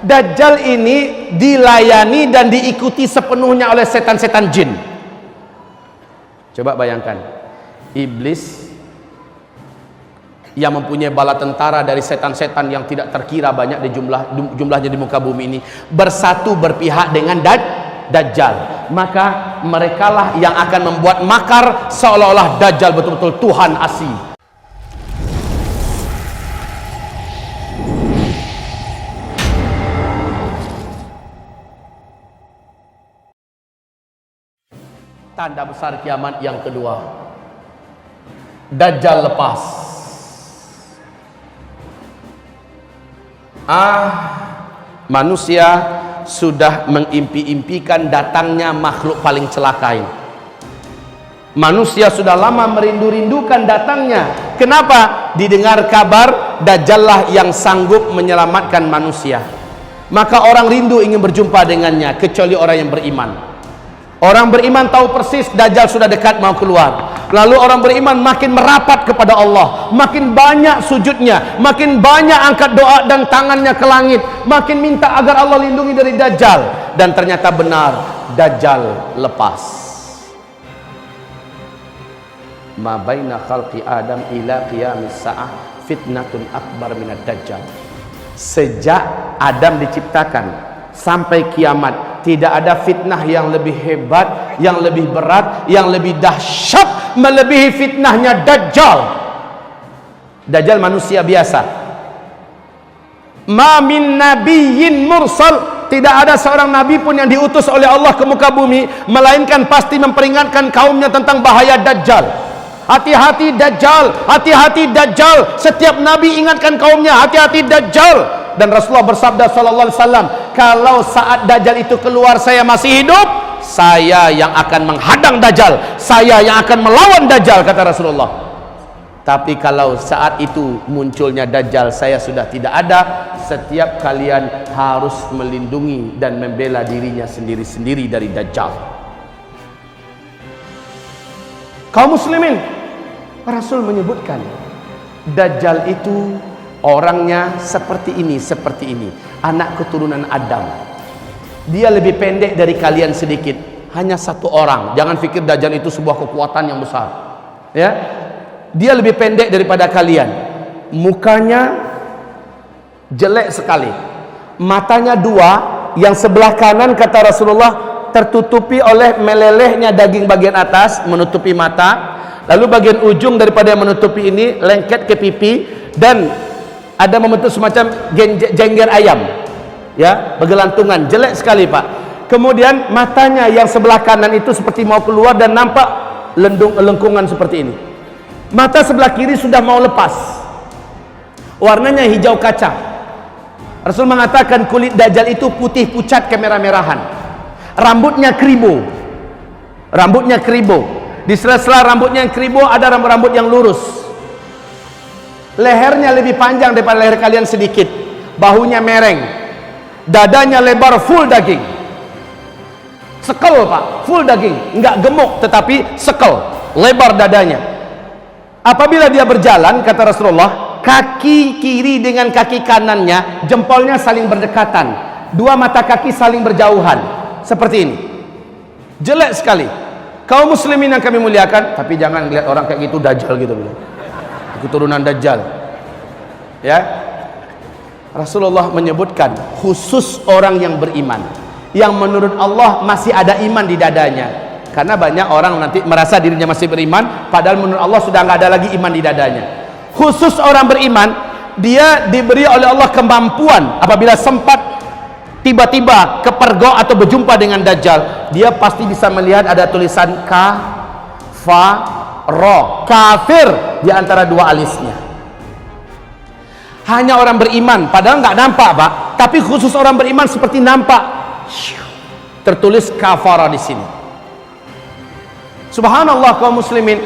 Dajjal ini dilayani dan diikuti sepenuhnya oleh setan-setan jin. Coba bayangkan, iblis yang mempunyai bala tentara dari setan-setan yang tidak terkira banyak di jumlahnya di muka bumi ini bersatu berpihak dengan Dajjal. Maka merekalah yang akan membuat makar seolah-olah Dajjal betul-betul Tuhan asli. Tanda besar kiamat yang kedua, Dajjal lepas. Manusia sudah mengimpi-impikan datangnya makhluk paling celaka ini. Manusia sudah lama merindu-rindukan datangnya. Kenapa? Didengar kabar Dajjal lah yang sanggup menyelamatkan manusia. Maka orang rindu ingin berjumpa dengannya, kecuali orang yang beriman. Orang beriman tahu persis Dajjal sudah dekat mau keluar. Lalu orang beriman makin merapat kepada Allah, makin banyak sujudnya, makin banyak angkat doa dan tangannya ke langit, makin minta agar Allah lindungi dari Dajjal. Dan ternyata benar, Dajjal lepas. Ma baina khalqi Adam ila qiyamis sa'ah fitnatun akbar minad Dajjal. Sejak Adam diciptakan sampai kiamat, tidak ada fitnah yang lebih hebat, yang lebih berat, yang lebih dahsyat melebihi fitnahnya Dajjal. Dajjal manusia biasa. Ma min nabiyyin mursal, tidak ada seorang nabi pun yang diutus oleh Allah ke muka bumi melainkan pasti memperingatkan kaumnya tentang bahaya Dajjal. Hati-hati Dajjal, hati-hati Dajjal. Setiap nabi ingatkan kaumnya, hati-hati Dajjal. Dan Rasulullah bersabda sallallahu alaihi wasallam, kalau saat Dajjal itu keluar saya masih hidup, saya yang akan menghadang Dajjal, saya yang akan melawan Dajjal, kata Rasulullah. Tapi kalau saat itu munculnya Dajjal, saya sudah tidak ada. Setiap kalian harus melindungi dan membela dirinya sendiri-sendiri dari Dajjal. Kaum muslimin, Rasul menyebutkan Dajjal itu orangnya seperti ini, anak keturunan Adam. Dia lebih pendek dari kalian sedikit, hanya satu orang. Jangan pikir Dajjal itu sebuah kekuatan yang besar, ya. Dia lebih pendek daripada kalian. Mukanya jelek sekali, matanya dua, yang sebelah kanan kata Rasulullah tertutupi oleh melelehnya daging bagian atas menutupi mata, lalu bagian ujung daripada yang menutupi ini lengket ke pipi dan ada membentuk semacam jengger ayam, ya, bergelantungan, jelek sekali pak. Kemudian matanya yang sebelah kanan itu seperti mau keluar dan nampak lengkungan seperti ini. Mata sebelah kiri sudah mau lepas, warnanya hijau kaca. Rasul mengatakan kulit Dajjal itu putih pucat kemerah-merahan, rambutnya keribu, di sela-sela rambutnya yang keribu ada rambut-rambut yang lurus. Lehernya lebih panjang daripada leher kalian sedikit, bahunya mereng, dadanya lebar, full daging, sekel pak, full daging, enggak gemuk tetapi sekel, lebar dadanya. Apabila dia berjalan, kata Rasulullah, kaki kiri dengan kaki kanannya, jempolnya saling berdekatan, dua mata kaki saling berjauhan, seperti ini. Jelek sekali. Kaum muslimin yang kami muliakan, tapi jangan lihat orang kayak gitu Dajjal gitu, keturunan Dajjal, ya. Rasulullah menyebutkan khusus orang yang beriman, yang menurut Allah masih ada iman di dadanya. Karena banyak orang nanti merasa dirinya masih beriman, padahal menurut Allah sudah nggak ada lagi iman di dadanya. Khusus orang beriman, dia diberi oleh Allah kemampuan apabila sempat tiba-tiba kepergok atau berjumpa dengan Dajjal, dia pasti bisa melihat ada tulisan kafir, kafir di antara dua alisnya. Hanya orang beriman, padahal nggak nampak pak, tapi khusus orang beriman seperti nampak tertulis kafara di sini. Subhanallah kaum muslimin,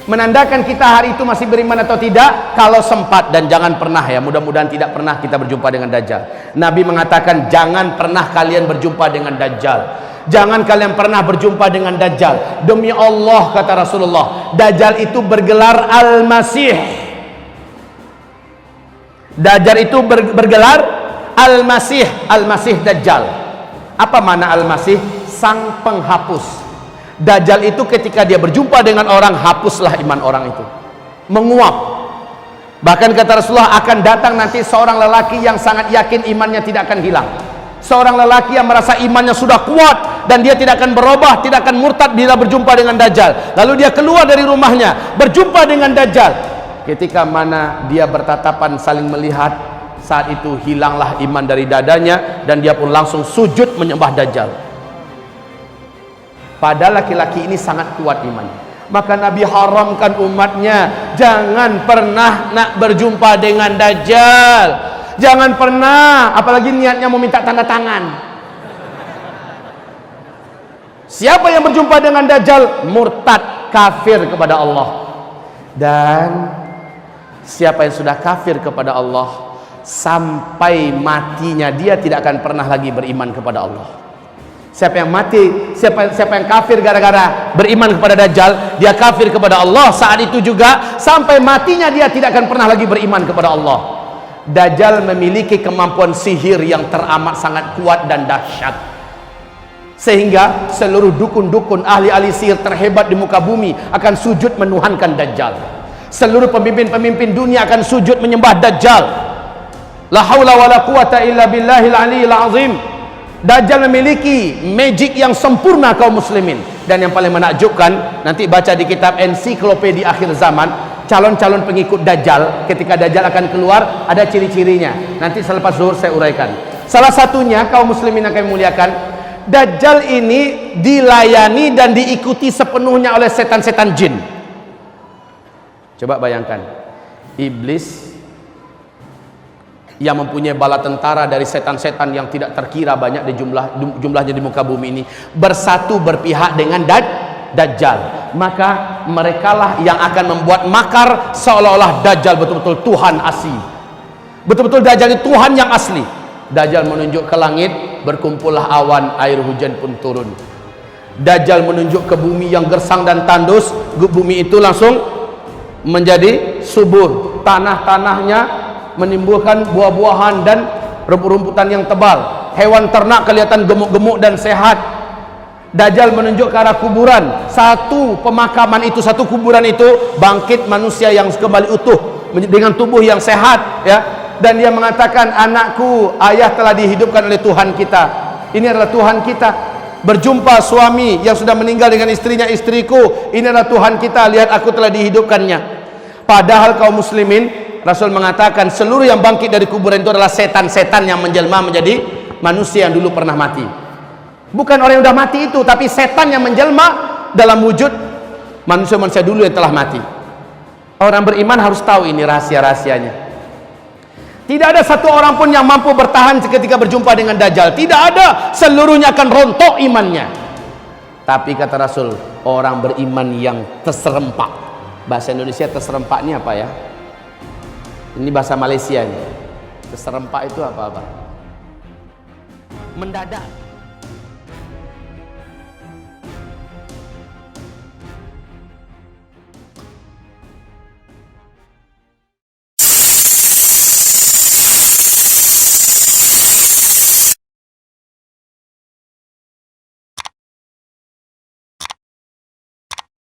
menandakan kita hari itu masih beriman atau tidak kalau sempat. Dan jangan pernah, ya, mudah-mudahan tidak pernah kita berjumpa dengan Dajjal. Nabi mengatakan jangan pernah kalian berjumpa dengan Dajjal, jangan kalian pernah berjumpa dengan Dajjal. Demi Allah kata Rasulullah, Dajjal itu bergelar Al-Masih. Dajjal itu bergelar Al-Masih Dajjal. Apa makna Al-Masih? Sang penghapus. Dajjal itu ketika dia berjumpa dengan orang, hapuslah iman orang itu, menguap. Bahkan kata Rasulullah, akan datang nanti seorang lelaki yang sangat yakin imannya tidak akan hilang, seorang lelaki yang merasa imannya sudah kuat dan dia tidak akan berubah, tidak akan murtad bila berjumpa dengan Dajjal. Lalu dia keluar dari rumahnya, berjumpa dengan Dajjal. Ketika mana dia bertatapan saling melihat, saat itu hilanglah iman dari dadanya dan dia pun langsung sujud menyembah Dajjal. Padahal laki-laki ini sangat kuat imannya. Maka Nabi haramkan umatnya, jangan pernah nak berjumpa dengan Dajjal. Jangan pernah, apalagi niatnya mau minta tanda tangan. Siapa yang berjumpa dengan Dajjal, murtad, kafir kepada Allah. Dan siapa yang sudah kafir kepada Allah, sampai matinya dia tidak akan pernah lagi beriman kepada Allah. Siapa yang mati, siapa yang kafir gara-gara beriman kepada Dajjal, dia kafir kepada Allah. Saat itu juga sampai matinya dia tidak akan pernah lagi beriman kepada Allah. Dajjal memiliki kemampuan sihir yang teramat sangat kuat dan dahsyat, sehingga seluruh dukun-dukun, ahli-ahli sihir terhebat di muka bumi akan sujud menuhankan Dajjal. Seluruh pemimpin-pemimpin dunia akan sujud menyembah Dajjal. La haula wala quwata illa billahil aliyil azim. Dajjal memiliki magic yang sempurna kaum muslimin. Dan yang paling menakjubkan, nanti baca di kitab Ensiklopedia Akhir Zaman, calon-calon pengikut Dajjal, ketika Dajjal akan keluar, ada ciri-cirinya. Nanti selepas zuhur saya uraikan. Salah satunya, kaum muslimin yang kami muliakan, Dajjal ini dilayani dan diikuti sepenuhnya oleh setan-setan jin. Coba bayangkan, iblis yang mempunyai bala tentara dari setan-setan yang tidak terkira banyak di jumlahnya di muka bumi ini, bersatu berpihak dengan Dajjal. Maka merekalah yang akan membuat makar seolah-olah Dajjal betul-betul Tuhan asli, betul-betul Dajjal itu Tuhan yang asli. Dajjal menunjuk ke langit, berkumpullah awan, air hujan pun turun. Dajjal menunjuk ke bumi yang gersang dan tandus, bumi itu langsung menjadi subur, tanah-tanahnya menimbulkan buah-buahan dan rumput-rumputan yang tebal. Hewan ternak kelihatan gemuk-gemuk dan sehat. Dajjal menunjuk ke arah kuburan. Satu pemakaman itu, satu kuburan itu bangkit manusia yang kembali utuh dengan tubuh yang sehat, ya. Dan dia mengatakan, anakku, ayah telah dihidupkan oleh Tuhan kita. Ini adalah Tuhan kita. Berjumpa suami yang sudah meninggal dengan istrinya, istriku, ini adalah Tuhan kita, lihat aku telah dihidupkannya. Padahal kaum muslimin, Rasul mengatakan seluruh yang bangkit dari kuburan itu adalah setan-setan yang menjelma menjadi manusia yang dulu pernah mati. Bukan orang yang sudah mati itu, tapi setan yang menjelma dalam wujud manusia-manusia dulu yang telah mati. Orang beriman harus tahu ini rahasia-rahasianya. Tidak ada satu orang pun yang mampu bertahan ketika berjumpa dengan Dajjal. Tidak ada, seluruhnya akan rontok imannya. Tapi kata Rasul, orang beriman yang terserempak. Bahasa Indonesia terserempak ini apa ya? Ini bahasa Malaysia ini. Terserempak itu apa-apa? Mendadak.